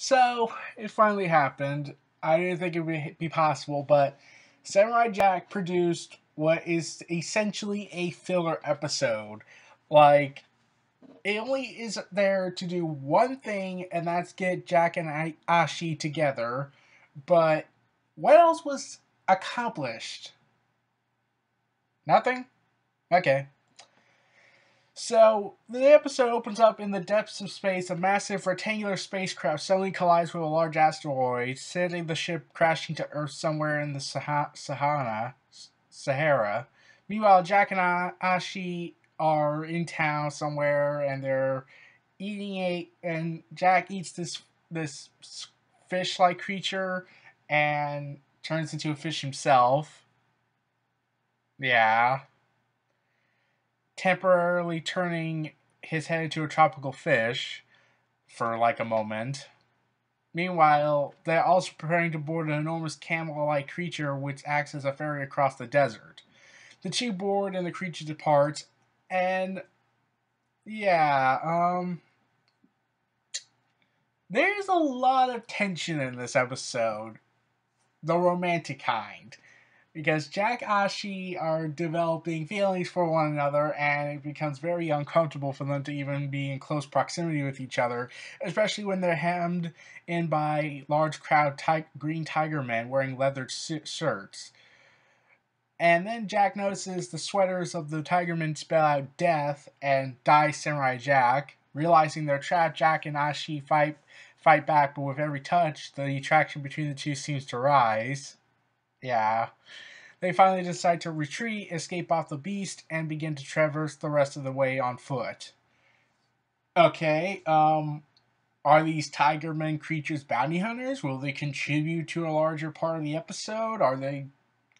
So it finally happened. I didn't think it would be possible, but Samurai Jack produced what is essentially a filler episode. Like, it only is there to do one thing, and that's get Jack and Ashi together. But what else was accomplished? Nothing? Okay. So, the episode opens up in the depths of space. A massive rectangular spacecraft suddenly collides with a large asteroid, sending the ship crashing to Earth somewhere in the Sahara. Meanwhile, Jack and Ashi are in town somewhere, and they're and Jack eats this fish-like creature, and turns into a fish himself. Yeah, temporarily turning his head into a tropical fish for like a moment. Meanwhile, they're also preparing to board an enormous camel-like creature which acts as a ferry across the desert. The two board and the creature departs, and yeah, there's a lot of tension in this episode, the romantic kind, because Jack Ashi are developing feelings for one another, and it becomes very uncomfortable for them to even be in close proximity with each other, especially when they're hemmed in by large crowd green tiger men wearing leather shirts. And then Jack notices the sweaters of the tigermen spell out death and die Samurai Jack. Realizing they're trapped, Jack and Ashi fight back, but with every touch, the attraction between the two seems to rise. Yeah. They finally decide to retreat, escape off the beast, and begin to traverse the rest of the way on foot. Okay, are these Tigermen creatures bounty hunters? Will they contribute to a larger part of the episode? Are they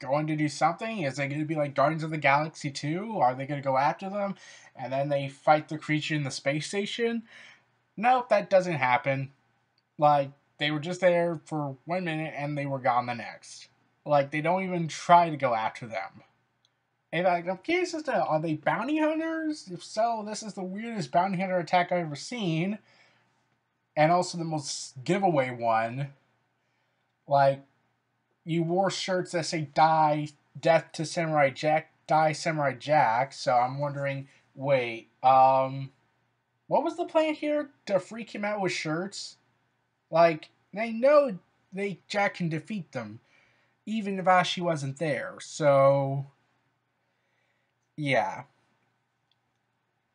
going to do something? Is it going to be like Guardians of the Galaxy 2? Are they going to go after them and then they fight the creature in the space station? Nope, that doesn't happen. Like, they were just there for 1 minute and they were gone the next. Like, they don't even try to go after them. In fact, I'm curious as to, are they bounty hunters? If so, this is the weirdest bounty hunter attack I've ever seen. And also the most giveaway one. Like, you wore shirts that say death to Samurai Jack, die Samurai Jack. So I'm wondering, wait, what was the plan here? To freak him out with shirts? Like, they know Jack can defeat them, even if Ashi wasn't there. So, yeah.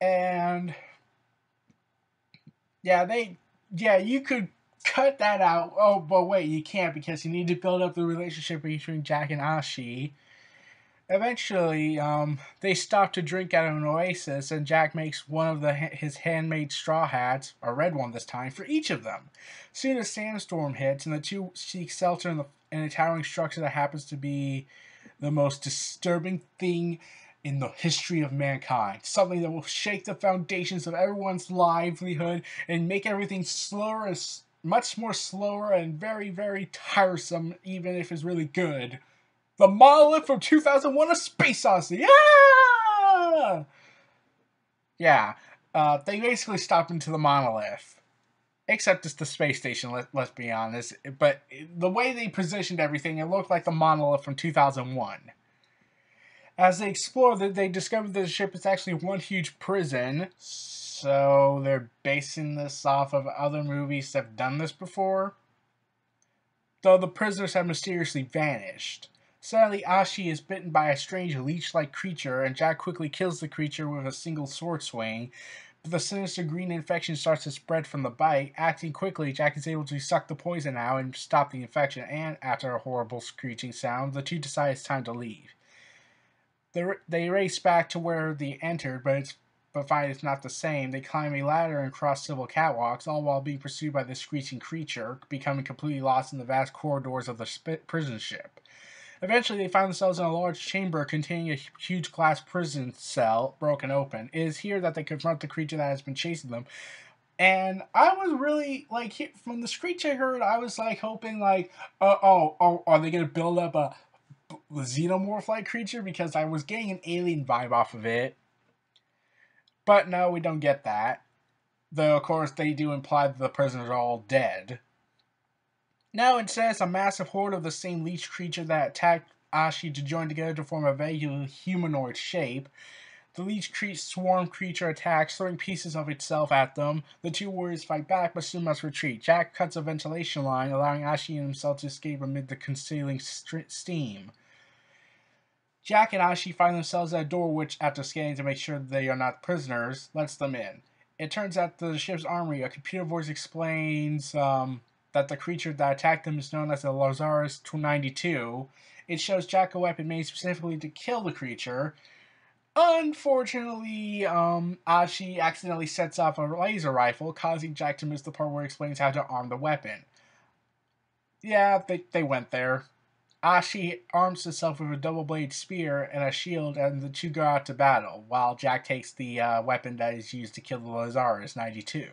And, you could cut that out. Oh, but wait, you can't because you need to build up the relationship between Jack and Ashi. Eventually, they stop to drink at an oasis, and Jack makes one of his handmade straw hats, a red one this time, for each of them. Soon a sandstorm hits, and the two seek shelter in a towering structure that happens to be the most disturbing thing in the history of mankind. Something that will shake the foundations of everyone's livelihood and make everything much more slower and very, very tiresome, even if it's really good. The monolith from 2001: A Space Odyssey. Yeah! Yeah. They basically stop into the monolith. Except it's the space station, let's be honest. But the way they positioned everything, it looked like the monolith from 2001. As they explore, they discover that the ship is actually one huge prison. So they're basing this off of other movies that have done this before. Though the prisoners have mysteriously vanished. Sadly, Ashi is bitten by a strange leech-like creature, and Jack quickly kills the creature with a single sword swing. But the sinister green infection starts to spread from the bite. Acting quickly, Jack is able to suck the poison out and stop the infection, and after a horrible screeching sound, the two decide it's time to leave. They race back to where they entered, but find it's not the same. They climb a ladder and cross several catwalks, all while being pursued by the screeching creature, becoming completely lost in the vast corridors of the prison ship. Eventually, they find themselves in a large chamber containing a huge glass prison cell broken open. It is here that they confront the creature that has been chasing them. And I was really, like, from the screech I heard, I was, like, hoping, like, are they going to build up a xenomorph-like creature? Because I was getting an alien vibe off of it. But no, we don't get that. Though, of course, they do imply that the prisoners are all dead. No, instead it's a massive horde of the same leech creature that attacked Ashi to join together to form a vaguely humanoid shape. The leech swarm creature attacks, throwing pieces of itself at them. The two warriors fight back, but soon must retreat. Jack cuts a ventilation line, allowing Ashi and himself to escape amid the concealing steam. Jack and Ashi find themselves at a door which, after scanning to make sure they are not prisoners, lets them in. It turns out the ship's armory, a computer voice explains that the creature that attacked them is known as the Lazarus 292. It shows Jack a weapon made specifically to kill the creature. Unfortunately, Ashi accidentally sets off a laser rifle, causing Jack to miss the part where it explains how to arm the weapon. Yeah, they went there. Ashi arms himself with a double-bladed spear and a shield, and the two go out to battle, while Jack takes the weapon that is used to kill the Lazarus 92.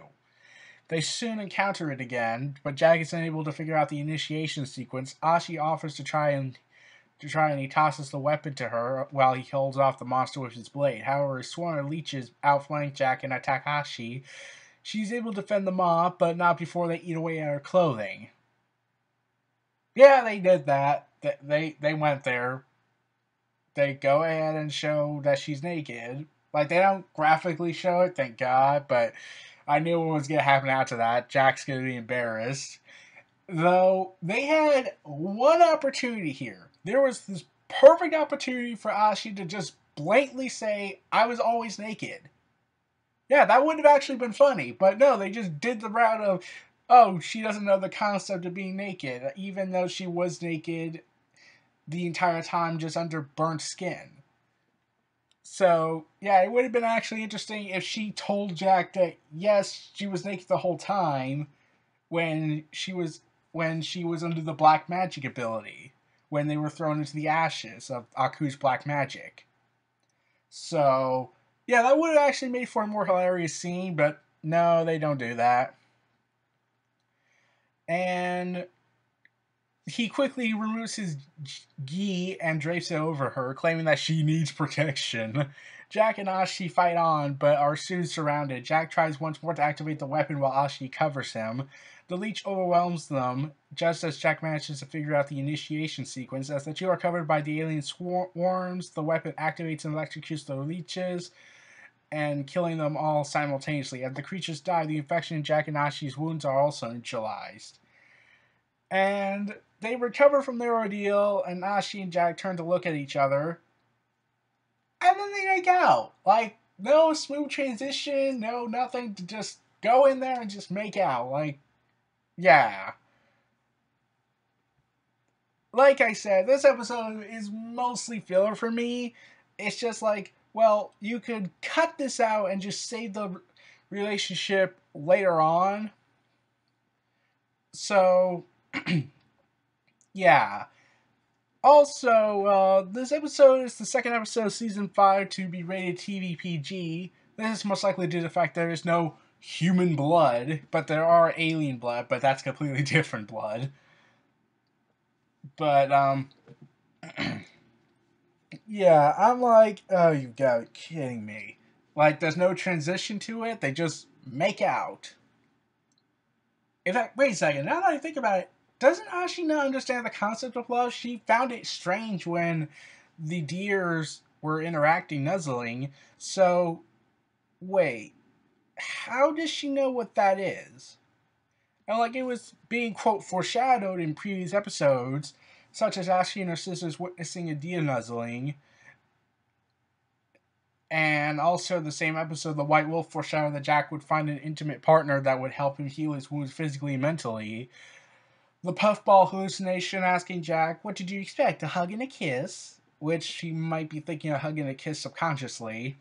They soon encounter it again, but Jack is unable to figure out the initiation sequence. Ashi offers to try and he tosses the weapon to her while he holds off the monster with his blade. However, a swarm of leeches outflank Jack and attack Ashi. She's able to fend them off, but not before they eat away at her clothing. Yeah, they did that. They went there. They go ahead and show that she's naked. Like, they don't graphically show it, thank God, but I knew what was going to happen after that. Jack's going to be embarrassed. Though, they had one opportunity here. There was this perfect opportunity for Ashi to just blatantly say, I was always naked. Yeah, that would have actually been funny. But no, they just did the route of, oh, she doesn't know the concept of being naked, even though she was naked the entire time just under burnt skin. So, yeah, it would have been actually interesting if she told Jack that, yes, she was naked the whole time when she was under the black magic ability, when they were thrown into the ashes of Aku's black magic. So, yeah, that would have actually made for a more hilarious scene, but no, they don't do that. And he quickly removes his gi and drapes it over her, claiming that she needs protection. Jack and Ashi fight on, but are soon surrounded. Jack tries once more to activate the weapon while Ashi covers him. The leech overwhelms them, just as Jack manages to figure out the initiation sequence. As the two are covered by the alien swarms, the weapon activates and electrocutes the leeches, and killing them all simultaneously. As the creatures die, the infection in Jack and Ashi's wounds are also neutralized. And they recover from their ordeal, and Ashi and Jack turn to look at each other. And then they make out. Like, no smooth transition, no nothing, to just go in there and just make out. Like, yeah. Like I said, this episode is mostly filler for me. It's just like, well, you could cut this out and just save the relationship later on. So, yeah. Also, this episode is the second episode of Season 5 to be rated TV PG. This is most likely due to the fact there is no human blood, but there are alien blood, but that's completely different blood. But, yeah, I'm like, oh, you gotta be kidding me. Like, there's no transition to it, they just make out. In fact, wait a second, now that I think about it, doesn't Ashi not understand the concept of love? She found it strange when the deers were interacting, nuzzling. So, wait, how does she know what that is? And like it was being, quote, foreshadowed in previous episodes, such as Ashi and her sisters witnessing a deer nuzzling. And also the same episode, the White Wolf foreshadowed that Jack would find an intimate partner that would help him heal his wounds physically and mentally. The puffball hallucination asking Jack, what did you expect, a hug and a kiss? Which she might be thinking a hug and a kiss subconsciously.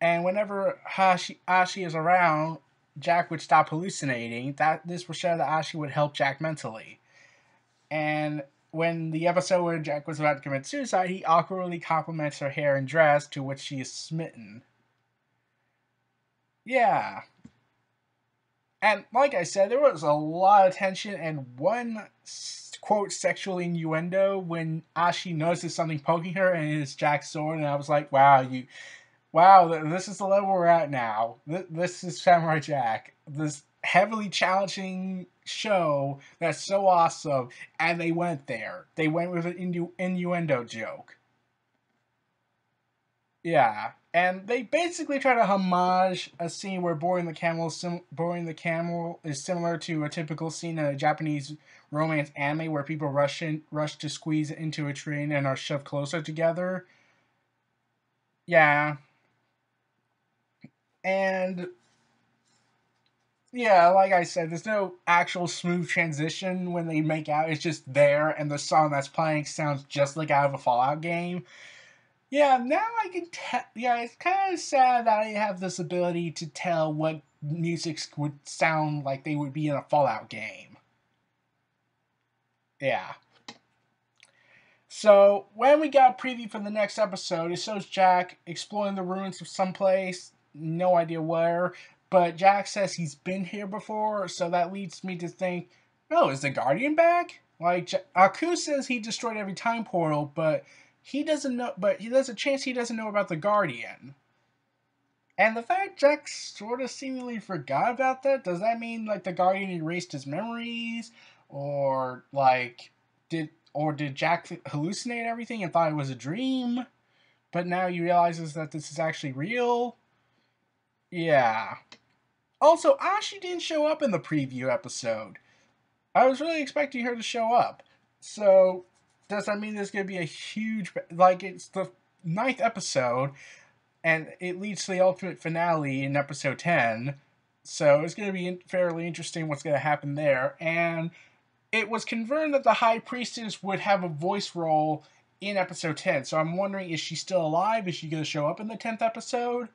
And whenever Ashi is around, Jack would stop hallucinating. This will show that Ashi would help Jack mentally. And when the episode where Jack was about to commit suicide, he awkwardly compliments her hair and dress, to which she is smitten. Yeah. And like I said, there was a lot of tension and one, quote, sexual innuendo when Ashi notices something poking her and it's Jack's sword, and I was like, wow, this is the level we're at now. This is Samurai Jack. This heavily challenging show that's so awesome, and they went there. They went with an innuendo joke. Yeah, and they basically try to homage a scene where boarding the camel is similar to a typical scene in a Japanese romance anime where people rush to squeeze into a train and are shoved closer together. Yeah, and yeah, like I said, there's no actual smooth transition when they make out. It's just there, and the song that's playing sounds just like out of a Fallout game. Yeah, now I can tell. Yeah, it's kind of sad that I have this ability to tell what music would sound like they would be in a Fallout game. Yeah. So, when we got a preview for the next episode, it shows Jack exploring the ruins of some place, no idea where, but Jack says he's been here before, so that leads me to think, oh, is the Guardian back? Like, Aku says he destroyed every time portal, but he doesn't know, but there's a chance he doesn't know about the Guardian. And the fact Jack sort of seemingly forgot about that, does that mean, like, the Guardian erased his memories? Or, like, did Jack hallucinate everything and thought it was a dream? But now he realizes that this is actually real? Yeah. Also, Ashi didn't show up in the preview episode. I was really expecting her to show up. So, does that mean there's going to be a huge... Like, it's the 9th episode, and it leads to the ultimate finale in episode 10. So, it's going to be fairly interesting what's going to happen there. And it was confirmed that the High Priestess would have a voice role in episode 10. So, I'm wondering, is she still alive? Is she going to show up in the 10th episode?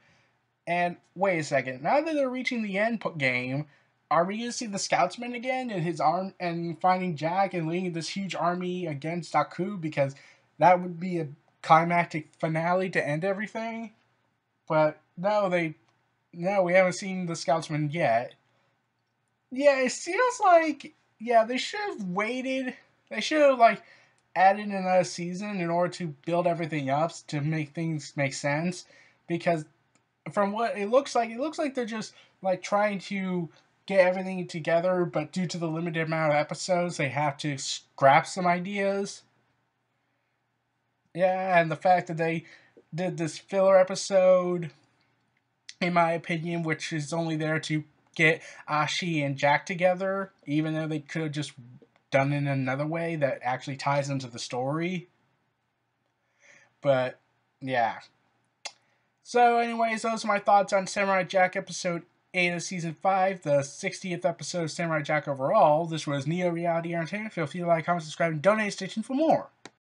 And wait a second. Now that they're reaching the end game, are we going to see the Scoutsman again and his arm and finding Jack and leading this huge army against Aku? Because that would be a climactic finale to end everything. But no, we haven't seen the Scoutsman yet. Yeah, it feels like they should have waited. They should have like added another season in order to build everything up to make things make sense. Because from what it looks like they're just like trying to get everything together, but due to the limited amount of episodes, they have to scrap some ideas. Yeah, and the fact that they did this filler episode, in my opinion, which is only there to get Ashi and Jack together, even though they could have just done it in another way that actually ties into the story. But yeah. So, anyways, those are my thoughts on Samurai Jack episode 8 of season 5, the 60th episode of Samurai Jack overall. This was Neo Reality Entertainment. Feel free to like, comment, subscribe, and donate a station for more.